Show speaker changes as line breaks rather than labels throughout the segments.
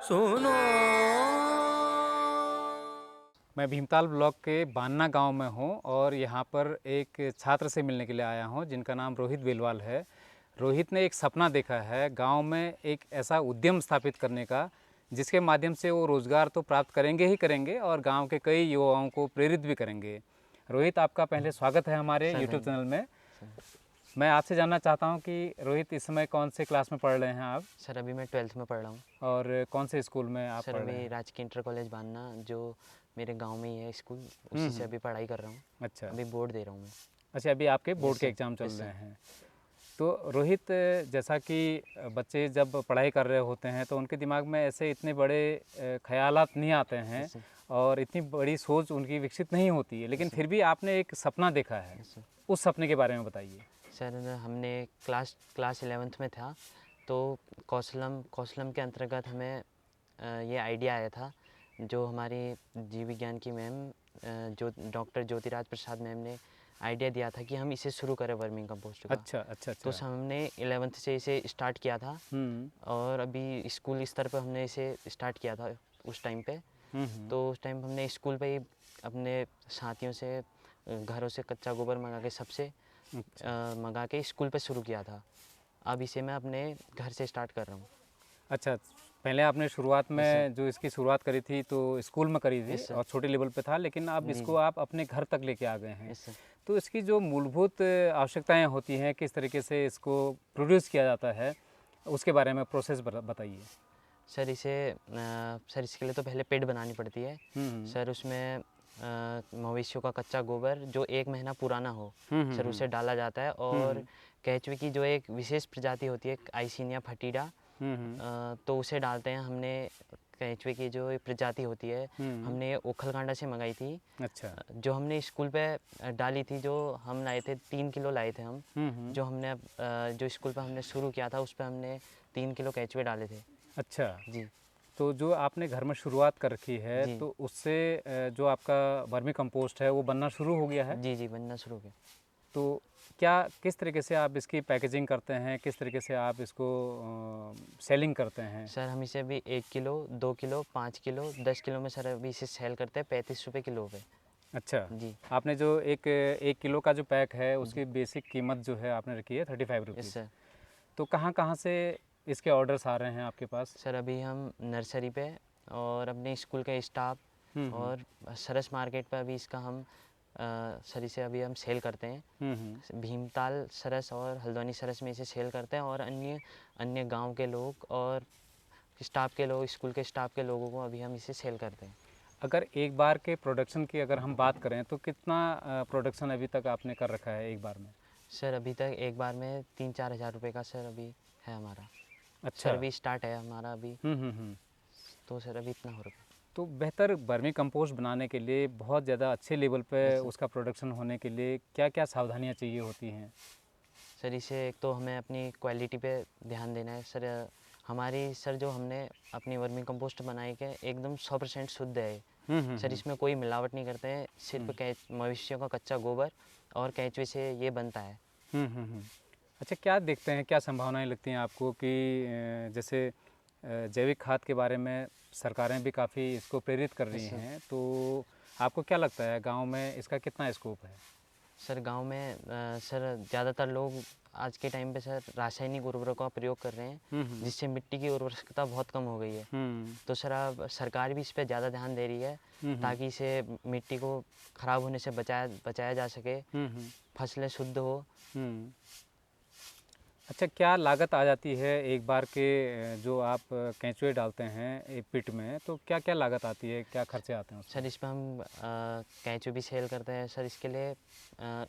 सुनो।
मैं भीमताल ब्लॉक के बान्ना गांव में हूं और यहां पर एक छात्र से मिलने के लिए आया हूं जिनका नाम रोहित बेलवाल है। रोहित ने एक सपना देखा है गांव में एक ऐसा उद्यम स्थापित करने का जिसके माध्यम से वो रोज़गार तो प्राप्त करेंगे ही करेंगे और गांव के कई युवाओं को प्रेरित भी करेंगे। रोहित, आपका पहले स्वागत है हमारे यूट्यूब चैनल में। मैं आपसे जानना चाहता हूं कि रोहित, इस समय कौन से क्लास में पढ़ रहे हैं आप?
सर अभी मैं 12th में पढ़ रहा हूँ।
और कौन से स्कूल में आप
सर
पढ़ रहे
अभी
हैं?
राजकीय इंटर कॉलेज बान्ना, जो मेरे गांव में ही है स्कूल, उसी से अभी पढ़ाई कर रहा हूँ।
अच्छा,
अभी बोर्ड दे रहा हूँ मैं।
अच्छा, अभी आपके बोर्ड के एग्ज़ाम चल रहे हैं। तो रोहित, जैसा कि बच्चे जब पढ़ाई कर रहे होते हैं तो उनके दिमाग में ऐसे इतने बड़े ख़यालात नहीं आते हैं और इतनी बड़ी सोच उनकी विकसित नहीं होती है, लेकिन फिर भी आपने एक सपना देखा है। उस सपने के बारे में बताइए।
सर हमने क्लास 11th में था, तो कौशलम के अंतर्गत हमें ये आइडिया आया था। जो हमारी जीव विज्ञान की मैम, जो डॉक्टर ज्योतिराज प्रसाद मैम ने आइडिया दिया था कि हम इसे शुरू करें, वर्मी कंपोस्ट का।
अच्छा, अच्छा, अच्छा।
तो हमने 11th से इसे स्टार्ट किया था और अभी स्कूल स्तर पर हमने इसे स्टार्ट किया था उस टाइम पे। तो उस टाइम हमने स्कूल पे ही अपने साथियों से घरों से कच्चा गोबर मंगा के सबसे मंगा के स्कूल पे शुरू किया था। अब इसे मैं अपने घर से स्टार्ट कर रहा हूँ।
अच्छा, पहले आपने शुरुआत में जो इसकी शुरुआत करी थी तो स्कूल में करी थी और छोटे लेवल पे था, लेकिन अब इसको आप अपने घर तक लेके आ गए हैं। तो इसकी जो मूलभूत आवश्यकताएं होती हैं, किस तरीके से इसको प्रोड्यूस किया जाता है, उसके बारे में प्रोसेस बताइए।
सर इसके लिए तो पहले पेड़ बनानी पड़ती है। सर उसमें मवेशियों का कच्चा गोबर जो 1 महीना पुराना हो, सर उसे डाला जाता है। और केंचुए की जो एक विशेष प्रजाति होती है, आइसिनिया फटीडा, तो उसे डालते हैं। हमने केंचुए की जो प्रजाति होती है, हमने ओखलकांडा से मंगाई थी।
अच्छा।
जो हमने स्कूल पे डाली थी, जो हम लाए थे 3 किलो लाए थे हम। जो हमने जो स्कूल पे हमने शुरू किया था उस पर हमने 3 किलो केंचुए डाले थे।
अच्छा
जी।
तो जो आपने घर में शुरुआत कर रखी है, तो उससे जो आपका वर्मी कंपोस्ट है वो बनना शुरू हो गया है?
जी जी, बनना शुरू हो गया।
तो किस तरीके से आप इसकी पैकेजिंग करते हैं, किस तरीके से आप इसको सेलिंग करते हैं?
सर हम इसे अभी 1 किलो, 2 किलो, 5 किलो, 10 किलो में सर अभी इसे सेल करते हैं 35 रुपये किलो पे।
अच्छा
जी।
आपने जो एक किलो का जो पैक है उसकी बेसिक कीमत जो है आपने रखी है 35 रुपीज़।
सर
तो कहाँ कहाँ से इसके ऑर्डर्स आ रहे हैं आपके पास?
सर अभी हम नर्सरी पे और अपने स्कूल के स्टाफ और सरस मार्केट पे अभी इसका हम सर इसे अभी हम सेल करते हैं। भीमताल सरस और हल्द्वानी सरस में इसे सेल करते हैं और अन्य गांव के लोग और स्टाफ के लोग, स्कूल के स्टाफ के लोगों को अभी हम इसे सेल करते हैं।
अगर एक बार के प्रोडक्शन की अगर हम बात करें तो कितना प्रोडक्शन अभी तक आपने कर रखा है एक बार में?
सर अभी तक एक बार में 3-4 हज़ार रुपये का सर अभी है हमारा।
अच्छा।
सर अभी स्टार्ट है हमारा अभी।
हम्म।
तो सर अभी इतना हो रहा है।
तो बेहतर वर्मी कंपोस्ट बनाने के लिए बहुत ज़्यादा अच्छे लेवल पे उसका प्रोडक्शन होने के लिए क्या क्या सावधानियां चाहिए होती हैं?
सर इसे एक तो हमें अपनी क्वालिटी पे ध्यान देना है सर। हमारी सर जो हमने अपनी वर्मी कंपोस्ट बनाई के एकदम 100% शुद्ध है। सर इसमें कोई मिलावट नहीं करते हैं, सिर्फ मवेशियों का कच्चा गोबर और केंचुए से ये बनता है।
अच्छा, क्या देखते हैं, क्या संभावनाएं लगती हैं आपको कि जैसे जैविक खाद के बारे में सरकारें भी काफ़ी इसको प्रेरित कर रही हैं, तो आपको क्या लगता है गांव में इसका कितना स्कोप है?
सर गांव में सर ज़्यादातर लोग आज के टाइम पे सर रासायनिक उर्वरकों का प्रयोग कर रहे हैं, जिससे मिट्टी की उर्वरकता बहुत कम हो गई है। तो सर अब सरकार भी इस पे ज़्यादा ध्यान दे रही है, ताकि इसे मिट्टी को ख़राब होने से बचाया जा सके, फसलें शुद्ध हो।
अच्छा, क्या लागत आ जाती है एक बार के जो आप केंचुए डालते हैं एक पिट में, तो क्या क्या लागत आती है, क्या खर्चे आते हैं उसमें?
सर इसमें हम केंचुए भी सेल करते हैं सर। इसके लिए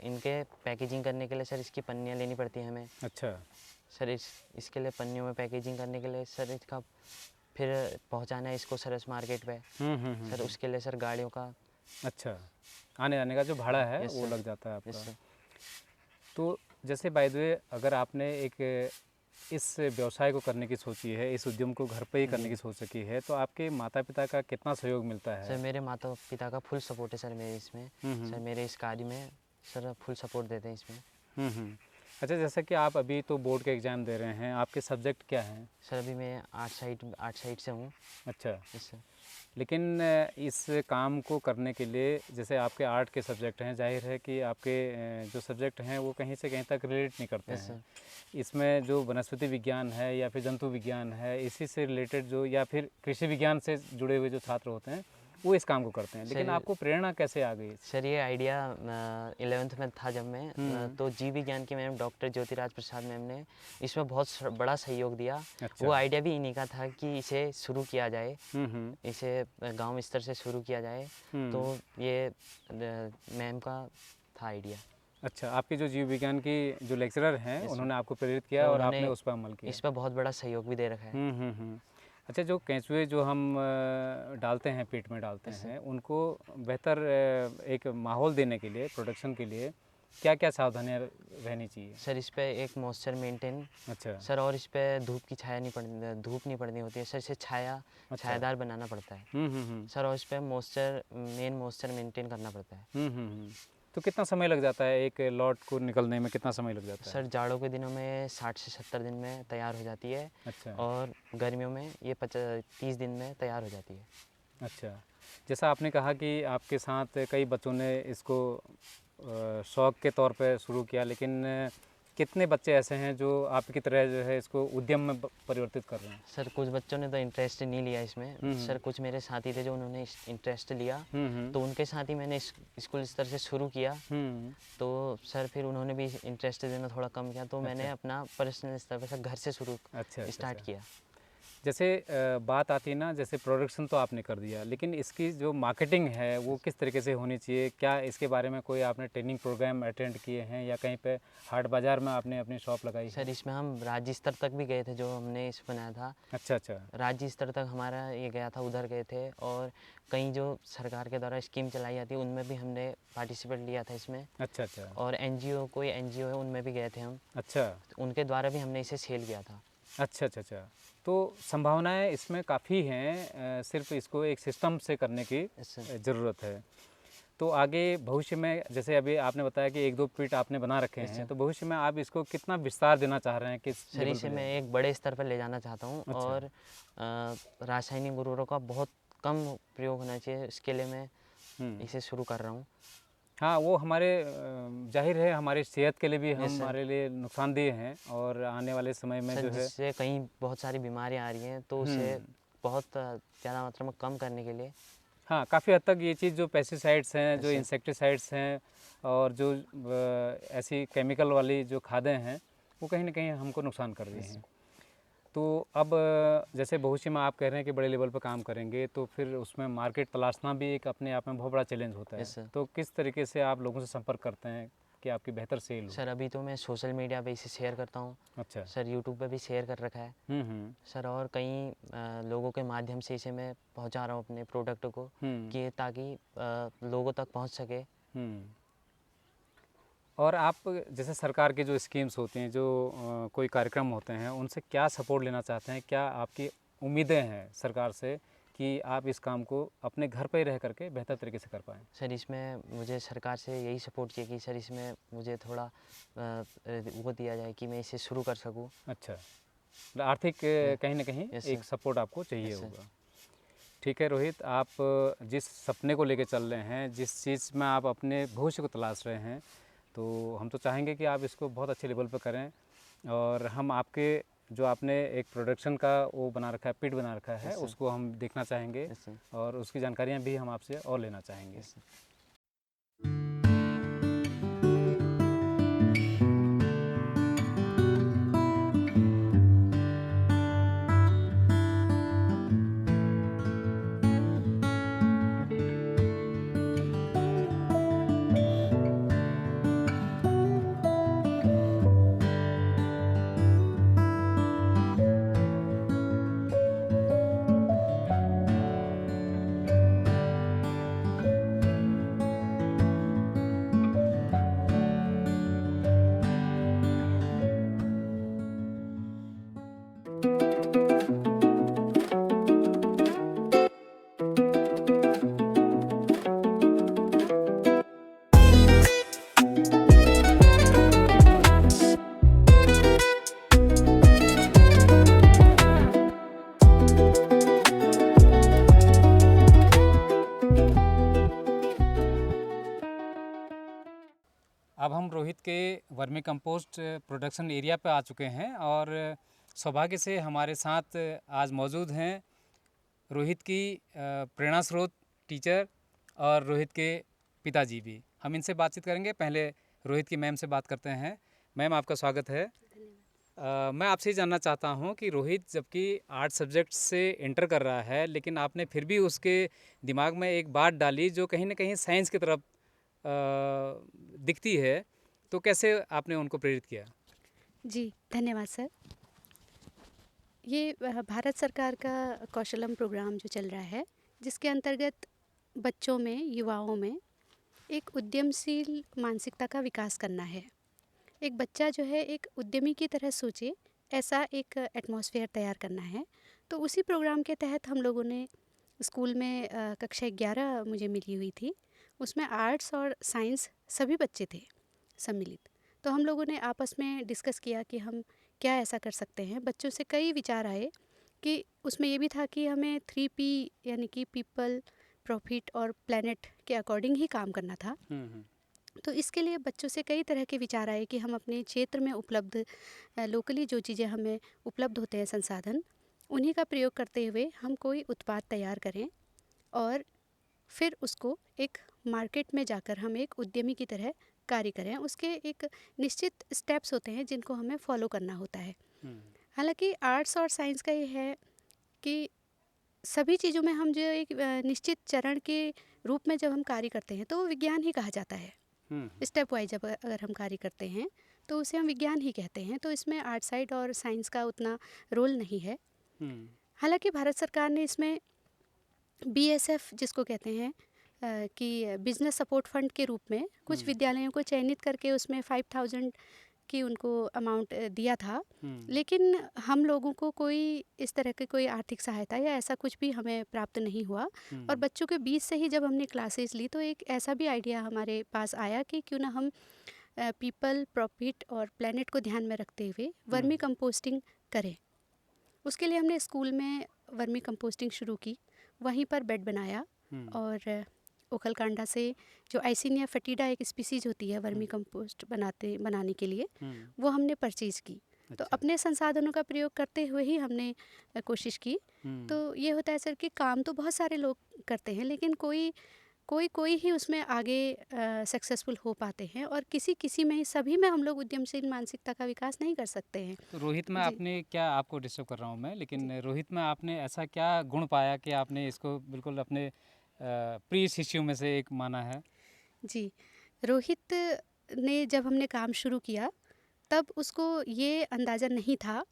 इनके पैकेजिंग करने के लिए सर इसकी पन्नियाँ लेनी पड़ती हैं हमें।
अच्छा
सर इसके लिए पन्नियों में पैकेजिंग करने के लिए सर इसका फिर पहुंचाना है इसको सरस मार्केट पे। सर उसके लिए सर गाड़ियों का,
अच्छा, आने जाने का जो भाड़ा है
यस
वो
सर।
लग जाता है
यस
आपका।
सर।
तो जैसे बाय द वे, अगर आपने एक इस व्यवसाय को करने की सोची है, इस उद्यम को घर पे ही करने की सोच रखी है, तो आपके माता पिता का कितना सहयोग मिलता
सर
है?
मेरे माता पिता का फुल सपोर्ट है सर मेरे इसमें। सर मेरे इस कार्य में सर फुल सपोर्ट देते हैं इसमें।
अच्छा, जैसे कि आप अभी तो बोर्ड के एग्ज़ाम दे रहे हैं, आपके सब्जेक्ट क्या हैं?
सर अभी मैं आर्ट साइड से हूँ।
अच्छा,
यस सर।
लेकिन इस काम को करने के लिए जैसे आपके आर्ट के सब्जेक्ट हैं, जाहिर है कि आपके जो सब्जेक्ट हैं वो कहीं से कहीं तक रिलेट नहीं करते
यस
हैं।
सर।
इसमें जो वनस्पति विज्ञान है या फिर जंतु विज्ञान है, इसी से रिलेटेड जो, या फिर कृषि विज्ञान से जुड़े हुए जो छात्र होते हैं वो इस काम को करते हैं, लेकिन
सर
आपको प्रेरणा कैसे आ गई?
सर ये आइडिया 11th में था जब मैं, तो जीव विज्ञान की मैम डॉक्टर ज्योतिराज प्रसाद मैम ने इसमें बहुत बड़ा सहयोग दिया।
अच्छा।
वो आइडिया भी इन्हीं का था कि इसे शुरू किया जाए, इसे गांव स्तर से शुरू किया जाए। तो ये मैम का था आइडिया।
अच्छा, आपके जो जीव विज्ञान की जो लेक्चरर हैं
Yes,
उन्होंने
sir.
आपको प्रेरित किया
सर
और
उन्होंने
आपने उस पर अमल किया।
इस पर बहुत बड़ा सहयोग भी दे रखा है।
अच्छा, जो केंचुए जो हम डालते हैं, पेट में डालते
Yes, sir.
हैं, उनको बेहतर एक माहौल देने के लिए, प्रोडक्शन के लिए क्या क्या सावधानियां रहनी चाहिए?
सर इस पे एक मॉइस्चर मेंटेन,
अच्छा।
सर, और इस पे धूप नहीं पड़नी होती है सर। इसे छायादार बनाना पड़ता है। सर और इस पे मॉइस्चर मेंटेन करना पड़ता है।
तो कितना समय लग जाता है एक लॉट को निकलने में, कितना समय लग जाता है?
सर जाड़ों के दिनों में 60 से 70 दिन में तैयार हो जाती है।
अच्छा।
और गर्मियों में ये 30 दिन में तैयार हो जाती है।
अच्छा, जैसा आपने कहा कि आपके साथ कई बच्चों ने इसको शौक के तौर पे शुरू किया, लेकिन कितने बच्चे ऐसे हैं जो आपकी तरह जो है इसको उद्यम में परिवर्तित कर रहे हैं?
सर कुछ बच्चों ने तो इंटरेस्ट नहीं लिया इसमें। सर कुछ मेरे साथी थे जो उन्होंने इंटरेस्ट लिया, तो उनके साथ ही मैंने स्कूल स्तर से शुरू किया। तो सर फिर उन्होंने भी इंटरेस्ट देना थोड़ा कम किया, तो मैंने अपना पर्सनल स्तर पर सर घर से स्टार्ट किया।
जैसे बात आती है ना, जैसे प्रोडक्शन तो आपने कर दिया, लेकिन इसकी जो मार्केटिंग है वो किस तरीके से होनी चाहिए? क्या इसके बारे में कोई आपने ट्रेनिंग प्रोग्राम अटेंड किए हैं, या कहीं पे हाट बाज़ार में आपने अपनी शॉप लगाई है?
सर इसमें हम राज्य स्तर तक भी गए थे, जो हमने इस बनाया था।
अच्छा अच्छा।
राज्य स्तर तक हमारा ये गया था, उधर गए थे। और कई जो सरकार के द्वारा स्कीम चलाई जाती है उनमें भी हमने पार्टिसिपेट लिया था इसमें।
अच्छा अच्छा।
और कोई एनजीओ है उनमें भी गए थे हम।
अच्छा,
उनके द्वारा भी हमने इसे सेल किया था।
अच्छा अच्छा अच्छा। तो संभावनाएं इसमें काफ़ी हैं, सिर्फ इसको एक सिस्टम से करने की ज़रूरत है। तो आगे भविष्य में, जैसे अभी आपने बताया कि 1-2 पीट आपने बना रखे हैं, तो भविष्य में आप इसको कितना विस्तार देना चाह रहे हैं? किस
सर
लेवल
इसे
पे
मैं एक बड़े स्तर पर ले जाना चाहता हूँ।
अच्छा।
और रासायनिक उर्वरकों का बहुत कम प्रयोग होना चाहिए, इसके लिए मैं इसे शुरू कर रहा हूँ।
हाँ, वो हमारे जाहिर है हमारी सेहत के लिए भी
Yes, sir.
हमारे लिए नुकसानदेह हैं, और आने वाले समय में
सर
जो है
जिससे कहीं बहुत सारी बीमारियाँ आ रही हैं, तो उसे बहुत ज़्यादा मात्रा में कम करने के लिए।
हाँ, काफ़ी हद तक ये चीज़ जो पेस्टिसाइड्स हैं, जो
Yes, sir.
इंसेक्टिसाइड्स हैं, और जो ऐसी केमिकल वाली जो खादें हैं, वो कहीं ना कहीं हमको नुकसान कर रही हैं। तो अब जैसे भविष्य में आप कह रहे हैं कि बड़े लेवल पर काम करेंगे, तो फिर उसमें मार्केट तलाशना भी एक अपने आप में बहुत बड़ा चैलेंज होता है।
Yes, sir.
तो किस तरीके से आप लोगों से संपर्क करते हैं कि आपकी बेहतर सेल हो?
सर अभी तो मैं सोशल मीडिया पे इसे शेयर करता हूँ।
अच्छा।
सर यूट्यूब पे भी शेयर कर रखा है। सर और कई लोगों के माध्यम से इसे मैं पहुँचा रहा हूँ अपने प्रोडक्ट को, कि ताकि लोगों तक पहुँच सके।
और आप जैसे सरकार के जो स्कीम्स होती हैं, जो कोई कार्यक्रम होते हैं, उनसे क्या सपोर्ट लेना चाहते हैं? क्या आपकी उम्मीदें हैं सरकार से कि आप इस काम को अपने घर पर ही रह करके बेहतर तरीके से कर पाएँ?
सर इसमें मुझे सरकार से यही सपोर्ट चाहिए कि सर इसमें मुझे थोड़ा वो दिया जाए कि मैं इसे शुरू कर सकूं।
अच्छा, आर्थिक कहीं ना कहीं
Yes,
एक
sir.
सपोर्ट आपको चाहिए
Yes, sir.
होगा। ठीक है रोहित, आप जिस सपने को लेकर चल रहे हैं, जिस चीज़ में आप अपने भविष्य को तलाश रहे हैं, तो हम तो चाहेंगे कि आप इसको बहुत अच्छे लेवल पर करें, और हम आपके जो आपने एक प्रोडक्शन का वो बना रखा है, पिट बना रखा है, उसको हम देखना चाहेंगे और उसकी जानकारियाँ भी हम आपसे और लेना चाहेंगे। अब हम रोहित के वर्मी कंपोस्ट प्रोडक्शन एरिया पे आ चुके हैं और सौभाग्य से हमारे साथ आज मौजूद हैं रोहित की प्रेरणा स्रोत टीचर और रोहित के पिताजी भी। हम इनसे बातचीत करेंगे। पहले रोहित की मैम से बात करते हैं। मैम, आपका स्वागत है। मैं आपसे ये जानना चाहता हूँ कि रोहित जबकि आर्ट सब्जेक्ट से इंटर कर रहा है, लेकिन आपने फिर भी उसके दिमाग में एक बात डाली जो कहीं ना कहीं साइंस की तरफ दिखती है, तो कैसे आपने उनको प्रेरित किया?
जी धन्यवाद सर। ये भारत सरकार का कौशलम प्रोग्राम जो चल रहा है, जिसके अंतर्गत बच्चों में, युवाओं में एक उद्यमशील मानसिकता का विकास करना है। एक बच्चा जो है एक उद्यमी की तरह सोचे, ऐसा एक एटमॉस्फेयर तैयार करना है। तो उसी प्रोग्राम के तहत हम लोगों ने स्कूल में कक्षा 11 मुझे मिली हुई थी, उसमें आर्ट्स और साइंस सभी बच्चे थे सम्मिलित। तो हम लोगों ने आपस में डिस्कस किया कि हम क्या ऐसा कर सकते हैं। बच्चों से कई विचार आए कि उसमें ये भी था कि हमें 3P यानी कि पीपल, प्रॉफिट और प्लैनेट के अकॉर्डिंग ही काम करना था। तो इसके लिए बच्चों से कई तरह के विचार आए कि हम अपने क्षेत्र में उपलब्ध लोकली जो चीज़ें हमें उपलब्ध होते हैं संसाधन, उन्हीं का प्रयोग करते हुए हम कोई उत्पाद तैयार करें और फिर उसको एक मार्केट में जाकर हम एक उद्यमी की तरह कार्य करें। उसके एक निश्चित स्टेप्स होते हैं जिनको हमें फॉलो करना होता है। हालांकि आर्ट्स और साइंस का ये है कि सभी चीज़ों में हम जो एक निश्चित चरण के रूप में जब हम कार्य करते हैं तो वो विज्ञान ही कहा जाता है। स्टेप वाइज जब अगर हम कार्य करते हैं तो उसे हम विज्ञान ही कहते हैं। तो इसमें आर्ट साइड और साइंस का उतना रोल नहीं है। हालांकि भारत सरकार ने इसमें BSF जिसको कहते हैं कि बिजनेस सपोर्ट फंड के रूप में कुछ विद्यालयों को चयनित करके उसमें 5,000 की उनको अमाउंट दिया था। लेकिन हम लोगों को कोई इस तरह की कोई आर्थिक सहायता या ऐसा कुछ भी हमें प्राप्त नहीं हुआ। और बच्चों के बीच से ही जब हमने क्लासेस ली तो एक ऐसा भी आइडिया हमारे पास आया कि क्यों ना हम पीपल, प्रॉफिट और प्लैनेट को ध्यान में रखते हुए वर्मी कंपोस्टिंग करें। उसके लिए हमने स्कूल में वर्मी कंपोस्टिंग शुरू की, वहीं पर बेड बनाया और ओखलकांडा से जो आइसिनिया फेटिडा एक स्पीसीज होती है वर्मी कंपोस्ट बनाने के लिए, वो हमने परचेज की। तो अपने संसाधनों का प्रयोग करते हुए ही हमने कोशिश की। तो ये होता है सर कि काम तो बहुत सारे लोग करते हैं, लेकिन कोई ही उसमें आगे सक्सेसफुल हो पाते हैं और किसी में ही, सभी में हम लोग उद्यमशील मानसिकता का विकास नहीं कर सकते हैं।
तो रोहित में आपने क्या, आपको डिस्टर्ब कर रहा हूँ मैं, लेकिन रोहित में आपने ऐसा क्या गुण पाया कि आपने इसको बिल्कुल अपने प्रिय शिष्यों में से एक माना है? जी,
रोहित ने जब हमने काम शुरू किया तब उसको ये अंदाज़ा नहीं था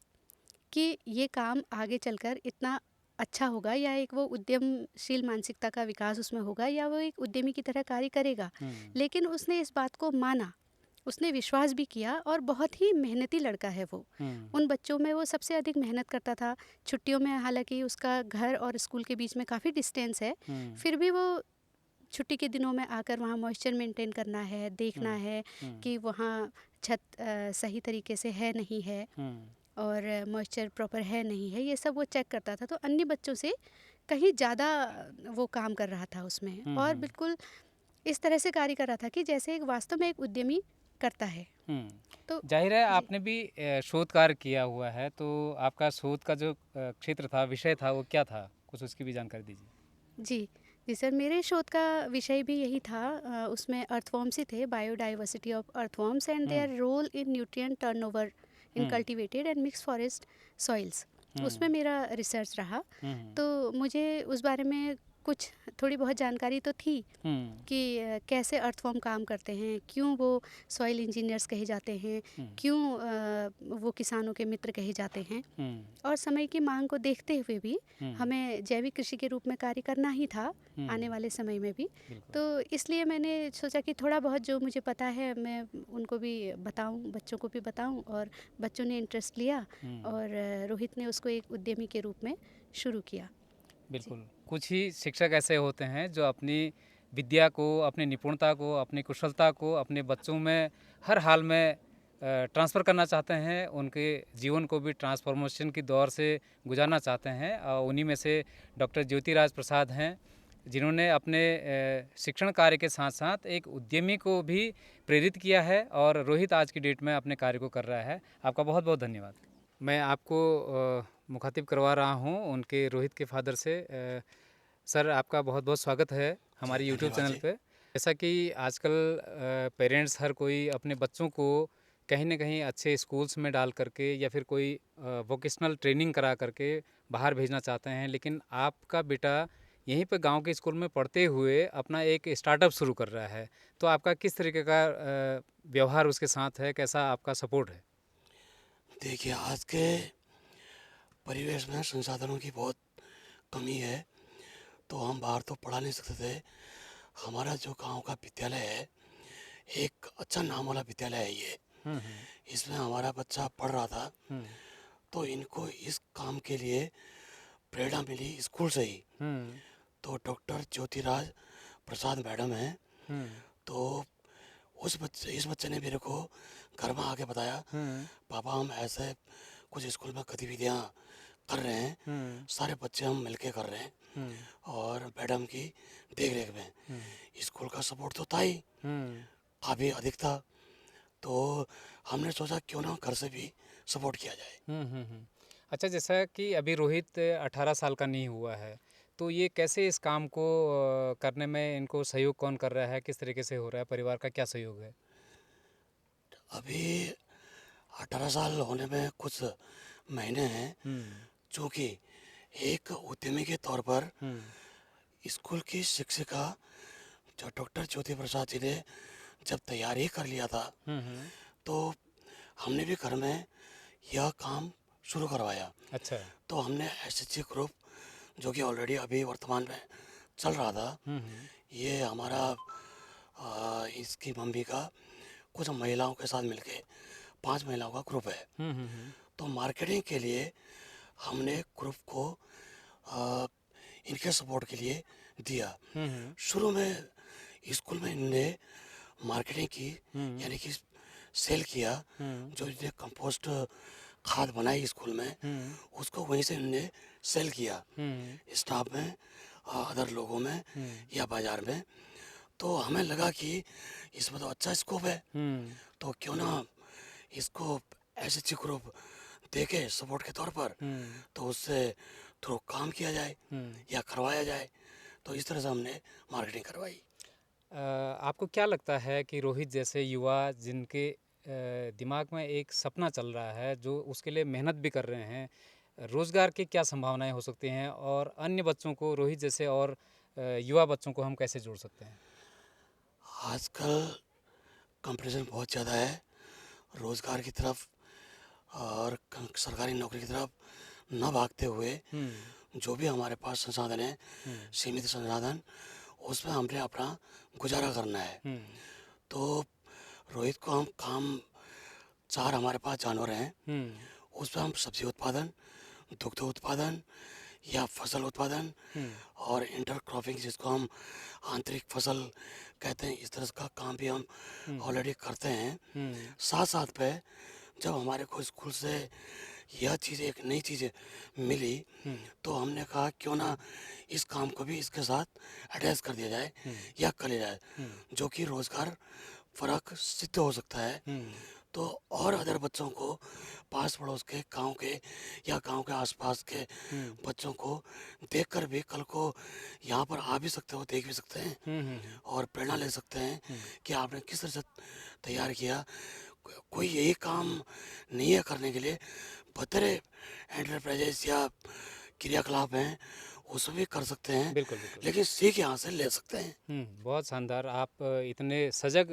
कि ये काम आगे चलकर इतना अच्छा होगा या एक वो उद्यमशील मानसिकता का विकास उसमें होगा या वो एक उद्यमी की तरह कार्य करेगा। लेकिन उसने इस बात को माना, उसने विश्वास भी किया और बहुत ही मेहनती लड़का है वो। उन बच्चों में वो सबसे अधिक मेहनत करता था। छुट्टियों में हालांकि उसका घर और स्कूल के बीच में काफ़ी डिस्टेंस है, फिर भी वो छुट्टी के दिनों में आकर वहाँ मॉइस्चर मेंटेन करना है, देखना है कि वहाँ छत सही तरीके से है नहीं है और मॉइस्चर प्रॉपर है नहीं है, ये सब वो चेक करता था। तो अन्य बच्चों से कहीं ज़्यादा वो काम कर रहा था उसमें और बिल्कुल इस तरह से कार्य कर रहा था कि जैसे एक वास्तव में एक उद्यमी करता है। तो
जाहिर है
जी।
आपने भी शोध कार्य किया हुआ है, तो आपका शोध का जो क्षेत्र था, विषय था, वो क्या था? कुछ उसकी भी जानकारी दीजिए।
जी, जी सर, मेरे शोध का विषय भी यही था। उसमें अर्थवर्म्स ही थे, biodiversity of earthworms and
hmm,
their role in nutrient turnover in
hmm,
cultivated and mix forest soils. उसमें
हुँ,
मेरा रिसर्च रहा।
हुँ,
तो मुझे उस बारे में कुछ थोड़ी बहुत जानकारी तो थी
हुँ,
कि कैसे अर्थवर्म काम करते हैं, क्यों वो सॉइल इंजीनियर्स कहे जाते हैं,
हुँ,
क्यों वो किसानों के मित्र कहे जाते हैं।
हुँ,
और समय की मांग को देखते हुए भी
हुँ,
हमें जैविक कृषि के रूप में कार्य करना ही था
हुँ,
आने वाले समय में भी।
बिल्कुल।
तो इसलिए मैंने सोचा कि थोड़ा बहुत जो मुझे पता है मैं उनको भी बताऊं, बच्चों को भी बताऊं, और बच्चों ने इंटरेस्ट लिया
हुँ,
और रोहित ने उसको एक उद्यमी के रूप में शुरू किया। जी।
बिल्कुल। कुछ ही शिक्षक ऐसे होते हैं जो अपनी विद्या को, अपनी निपुणता को, अपनी कुशलता को अपने बच्चों में हर हाल में ट्रांसफ़र करना चाहते हैं, उनके जीवन को भी ट्रांसफ़ॉर्मेशन की दौर से गुजारना चाहते हैं। उन्हीं में से डॉक्टर ज्योतिराज प्रसाद हैं, जिन्होंने अपने शिक्षण कार्य के साथ-साथ एक उद्यमी को भी प्रेरित किया है और रोहित आज की डेट में अपने कार्य को कर रहा है। आपका बहुत-बहुत धन्यवाद। मैं आपको मुखातिब करवा रहा हूँ उनके रोहित के फादर से। सर, आपका बहुत-बहुत स्वागत है
जी,
हमारे यूट्यूब
धन्यवाद
चैनल
जी।
पे। जैसा कि आजकल पेरेंट्स हर कोई अपने बच्चों को कहीं न कहीं अच्छे स्कूल्स में डाल करके या फिर कोई वोकेशनल ट्रेनिंग करा करके बाहर भेजना चाहते हैं, लेकिन आपका बेटा यहीं पे गाँव के स्कूल में पढ़ते हुए अपना एक स्टार्टअप शुरू कर रहा है। तो आपका किस तरीके का व्यवहार उसके साथ है? कैसा आपका सपोर्ट है?
देखिए, आज के परिवेश में संसाधनों की बहुत कमी है, तो हम बाहर तो पढ़ा नहीं सकते थे। हमारा जो गाँव का विद्यालय है, एक अच्छा नाम वाला विद्यालय है ये।
हुँ, हुँ।
इसमें हमारा बच्चा पढ़ रहा था,
हुँ,
तो इनको इस काम के लिए प्रेरणा मिली स्कूल से ही।
हुँ,
तो डॉक्टर ज्योतिराज प्रसाद मैडम हैं,
हुँ,
तो इस बच्चे ने मेरे को घर में आके बताया,
हुँ,
पापा हम ऐसे कुछ स्कूल में गतिविधियाँ कर रहे हैं,
हुँ,
सारे बच्चे हम मिलके कर रहे हैं
हुँ,
और मैडम की देख रेख में।
हुँ,
स्कूल का सपोर्ट तो था ही,
हुँ,
काफ़ी अधिक था, तो हमने सोचा क्यों ना घर से भी सपोर्ट किया जाए।
हुँ, हुँ, हुँ। अच्छा, जैसा कि अभी रोहित 18 साल का नहीं हुआ है, तो ये कैसे इस काम को करने में इनको सहयोग कौन कर रहा है? किस तरीके से हो रहा है? परिवार का क्या सहयोग है?
अभी 18 साल होने में कुछ महीने हैं,
हुँ,
चूँकि एक उद्यमी के तौर पर
हुँ,
स्कूल की शिक्षिका जो डॉक्टर ज्योति प्रसाद जी ने जब तैयारी कर लिया था,
हुँ, हुँ।
तो हमने भी घर में यह काम शुरू करवाया।
अच्छा।
तो हमने एसएचजी ग्रुप जो कि ऑलरेडी अभी वर्तमान में चल रहा था,
हुँ, हुँ,
ये हमारा इसकी मम्मी का कुछ महिलाओं के साथ मिलके 5 महिलाओं का ग्रुप है।
हुँ, हुँ, हुँ,
तो मार्केटिंग के लिए हमने ग्रुप को आ, इनके सपोर्ट के लिए दिया।
हुँ, हुँ,
शुरू में स्कूल में इनने मार्केटिंग की,
हुँ,
यानी कि सेल किया।
हुँ,
जो इन्हें कंपोस्ट खाद बनाई स्कूल में,
हुँ,
उसको वहीं से इनने सेल किया
हुँ,
स्टाफ में, अदर लोगों में
हुँ,
या बाजार में। तो हमें लगा कि इसमें तो अच्छा स्कोप है,
हुँ,
तो क्यों ना इसको एसएचजी ग्रुप देके सपोर्ट के तौर पर,
हुँ,
तो उससे थ्रू काम किया जाए
हुँ।
या करवाया जाए। तो इस तरह से हमने मार्केटिंग करवाई।
आपको क्या लगता है कि रोहित जैसे युवा जिनके दिमाग में एक सपना चल रहा है, जो उसके लिए मेहनत भी कर रहे हैं, रोज़गार की क्या संभावनाएं हो सकती हैं और अन्य बच्चों को रोहित जैसे और युवा बच्चों को हम कैसे जोड़ सकते हैं?
आजकल कंपटीशन बहुत ज़्यादा है रोज़गार की तरफ, और सरकारी नौकरी की तरफ न भागते हुए
हुँ,
जो भी हमारे पास संसाधन है,
हुँ,
सीमित संसाधन, उसमें हमने अपना गुजारा करना है।
हुँ,
तो रोहित को हम काम, 4 हमारे पास जानवर हैं,
हुँ,
उसमें हम सब्जी उत्पादन, दुग्ध उत्पादन या फसल उत्पादन
हुँ,
और इंटर क्रॉपिंग जिसको हम आंतरिक फसल कहते हैं, इस तरह का काम भी हम
हुँ,
ऑलरेडी करते हैं।
हुँ,
साथ साथ पे जब हमारे को स्कूल से यह चीज़, एक नई चीज़ मिली,
हुँ,
तो हमने कहा क्यों ना इस काम को भी इसके साथ अटैच कर दिया जाए
हुँ,
या कर लिया जाए,
हुँ,
जो कि रोज़गार फ़र्क सिद्ध हो सकता है। तो और अदर बच्चों को, पास पड़ोस के, गांव के या गांव के आसपास के बच्चों को देखकर भी कल को यहाँ पर आ भी सकते हो, देख भी सकते हैं और प्रेरणा ले सकते हैं कि आपने किस तरह से तैयार किया। कोई यही काम नहीं है करने के लिए, बतरे एंटरप्राइजेस या क्रियाकलाप हैं उसमें भी कर सकते हैं,
बिल्कुल बिल्कुल।
लेकिन सीख यहाँ से ले सकते हैं।
बहुत शानदार। आप इतने सजग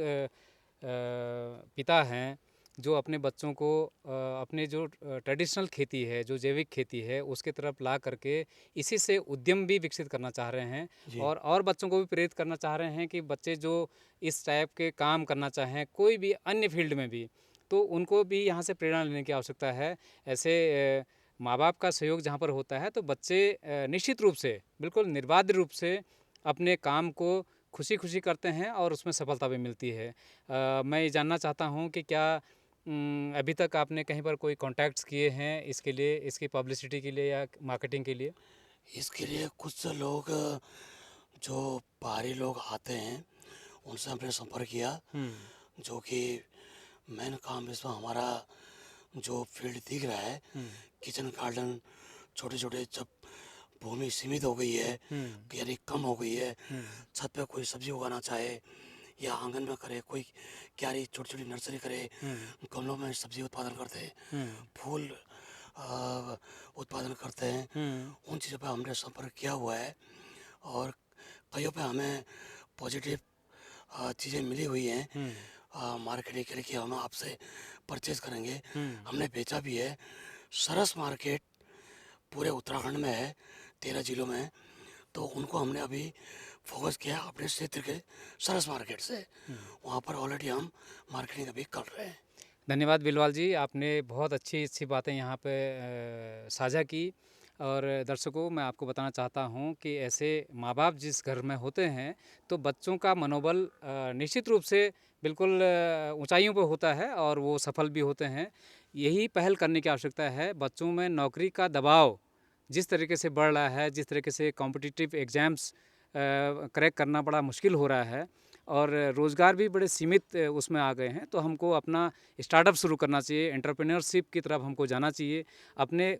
पिता हैं जो अपने बच्चों को अपने जो ट्रेडिशनल खेती है, जो जैविक खेती है, उसके तरफ ला करके इसी से उद्यम भी विकसित करना चाह रहे हैं
जी।
और बच्चों को भी प्रेरित करना चाह रहे हैं कि बच्चे जो इस टाइप के काम करना चाहें कोई भी अन्य फील्ड में भी, तो उनको भी यहाँ से प्रेरणा लेने की आवश्यकता है। ऐसे माँ बाप का सहयोग जहाँ पर होता है तो बच्चे निश्चित रूप से, बिल्कुल निर्बाध रूप से अपने काम को खुशी खुशी करते हैं और उसमें सफलता भी मिलती है। मैं ये जानना चाहता हूँ कि क्या अभी तक आपने कहीं पर कोई कॉन्टैक्ट्स किए हैं इसके लिए, इसकी पब्लिसिटी के लिए या मार्केटिंग के लिए?
इसके लिए कुछ लोग, जो बाहरी लोग आते हैं, उनसे हमने संपर्क किया, जो कि मेन काम इसमें हमारा जो फील्ड दिख रहा है, किचन गार्डन, छोटे छोटे, जब भूमि सीमित हो गई है, यानी कम हो गई है, छत पे कोई सब्जी उगाना चाहे या आंगन में करे, कोई क्यारी छोटी छोटी नर्सरी करे, गमलों में सब्जी उत्पादन करते हैं, फूल उत्पादन करते हैं, उन चीज़ों पे हमने संपर्क किया हुआ है और कईयों पे हमें पॉजिटिव चीज़ें मिली हुई हैं मार्केटिंग के लिए कि हम आपसे परचेज़ करेंगे। हमने बेचा भी है। सरस मार्केट पूरे उत्तराखंड में है, 13 जिलों में, तो उनको हमने अभी फोकस किया अपने क्षेत्र के सरस मार्केट से। वहाँ पर ऑलरेडी हम मार्केटिंग अभी कर रहे हैं।
धन्यवाद बिलवाल जी, आपने बहुत अच्छी अच्छी बातें यहाँ पे साझा की। और दर्शकों, मैं आपको बताना चाहता हूँ कि ऐसे माँ बाप जिस घर में होते हैं तो बच्चों का मनोबल निश्चित रूप से बिल्कुल ऊंचाइयों पर होता है और वो सफल भी होते हैं। यही पहल करने की आवश्यकता है। बच्चों में नौकरी का दबाव जिस तरीके से बढ़ रहा है, जिस तरीके से कॉम्पिटिटिव एग्ज़ाम्स क्रैक करना बड़ा मुश्किल हो रहा है और रोज़गार भी बड़े सीमित उसमें आ गए हैं, तो हमको अपना स्टार्टअप शुरू करना चाहिए, एंटरप्रेन्योरशिप की तरफ हमको जाना चाहिए। अपने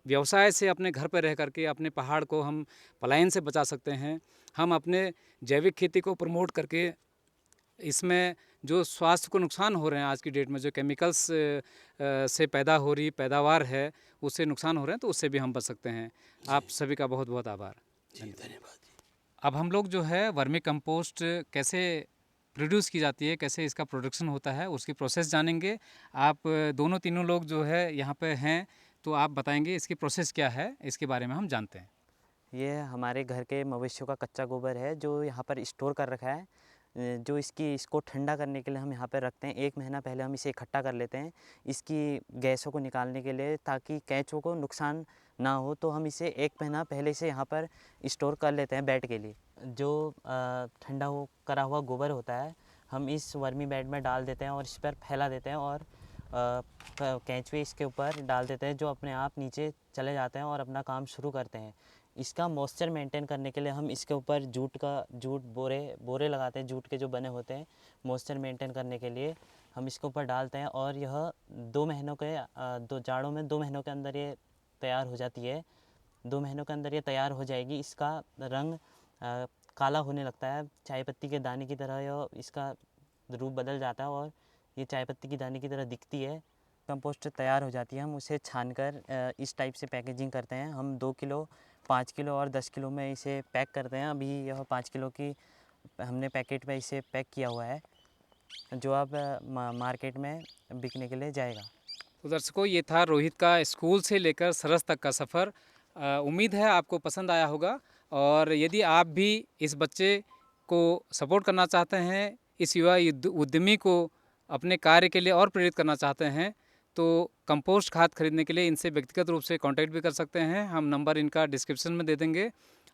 व्यवसाय से अपने घर पर रह करके अपने पहाड़ को हम पलायन से बचा सकते हैं। हम अपने जैविक खेती को प्रमोट करके इसमें जो स्वास्थ्य को नुकसान हो रहे हैं आज की डेट में, जो केमिकल्स से पैदा हो रही पैदावार है उससे नुकसान हो रहे हैं, तो उससे भी हम बच सकते हैं। आप सभी का बहुत बहुत आभार।
धन्यवाद।
अब हम लोग जो है वर्मी कंपोस्ट कैसे प्रोड्यूस की जाती है, कैसे इसका प्रोडक्शन होता है, उसकी प्रोसेस जानेंगे। आप दोनों तीनों लोग जो है यहाँ पे हैं, तो आप बताएंगे इसकी प्रोसेस क्या है, इसके बारे में हम जानते हैं।
ये हमारे घर के मवेशियों का कच्चा गोबर है जो यहाँ पर स्टोर कर रखा है। जो इसको ठंडा करने के लिए हम यहाँ पर रखते हैं। 1 महीना पहले हम इसे इकट्ठा कर लेते हैं इसकी गैसों को निकालने के लिए, ताकि कैंचों को नुकसान ना हो। तो हम इसे 1 महीना पहले से यहाँ पर स्टोर कर लेते हैं बेड के लिए। जो ठंडा करा हुआ गोबर होता है हम इस वर्मी बेड में डाल देते हैं और इस पर फैला देते हैं और कैंचुए इसके ऊपर डाल देते हैं, जो अपने आप नीचे चले जाते हैं और अपना काम शुरू करते हैं। इसका मॉइस्चर मेंटेन करने के लिए हम इसके ऊपर जूट बोरे लगाते हैं, जूट के जो बने होते हैं मॉइस्चर मेंटेन करने के लिए हम इसके ऊपर डालते हैं। और यह 2 महीनों के जाड़ों में 2 महीनों के अंदर ये तैयार हो जाती है। 2 महीनों के अंदर ये तैयार हो जाएगी। इसका रंग काला होने लगता है, चाय पत्ती के दाने की तरह यह इसका रूप बदल जाता है और ये चाय पत्ती की दाने की तरह दिखती है। कंपोस्ट तैयार हो जाती है, हम उसे छानकर इस टाइप से पैकेजिंग करते हैं। हम 2 किलो, 5 किलो और 10 किलो में इसे पैक करते हैं। अभी यह 5 किलो की हमने पैकेट में इसे पैक किया हुआ है, जो अब मार्केट में बिकने के लिए जाएगा।
तो दर्शकों, ये था रोहित का स्कूल से लेकर सरस तक का सफ़र। उम्मीद है आपको पसंद आया होगा। और यदि आप भी इस बच्चे को सपोर्ट करना चाहते हैं, इस युवा उद्यमी को अपने कार्य के लिए और प्रेरित करना चाहते हैं, तो कंपोस्ट खाद खरीदने के लिए इनसे व्यक्तिगत रूप से कांटेक्ट भी कर सकते हैं। हम नंबर इनका डिस्क्रिप्शन में दे देंगे।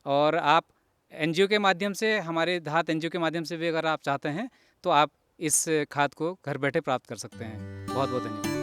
और आप एनजीओ के माध्यम से, हमारे धात एनजीओ के माध्यम से भी अगर आप चाहते हैं तो आप इस खाद को घर बैठे प्राप्त कर सकते हैं। बहुत बहुत धन्यवाद।